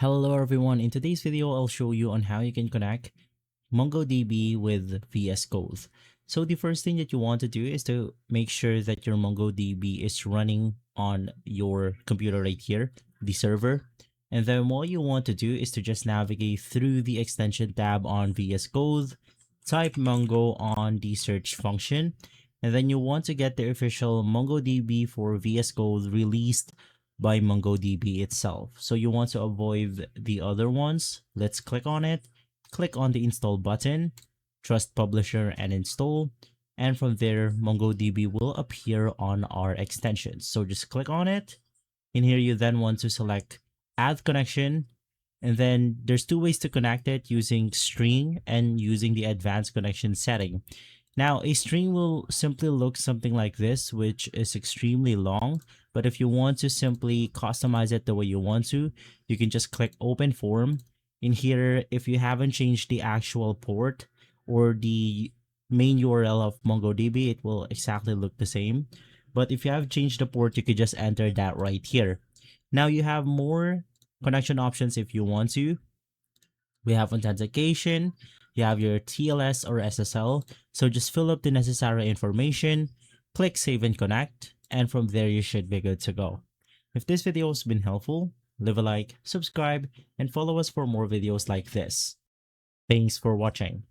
Hello everyone, in today's video I'll show you on how you can connect MongoDB with VS Code. So the first thing that you want to do is to make sure that your MongoDB is running on your computer right here, the server. And then what you want to do is to just navigate through the extension tab on VS Code, type Mongo on the search function, and then you want to get the official MongoDB for VS Code released by MongoDB itself. So you want to avoid the other ones. Let's click on it. Click on the install button, trust publisher and install. And from there, MongoDB will appear on our extensions. So just click on it. In here, you then want to select add connection. And then there's two ways to connect it, using string and using the advanced connection setting. Now, a string will simply look something like this, which is extremely long. But if you want to simply customize it the way you want to, you can just click open form. In here, if you haven't changed the actual port or the main URL of MongoDB, it will exactly look the same. But if you have changed the port, you could just enter that right here. Now you have more connection options if you want to. We have authentication, you have your TLS or SSL. So just fill up the necessary information, click save and connect, and from there you should be good to go. If this video has been helpful, leave a like, subscribe, and follow us for more videos like this. Thanks for watching.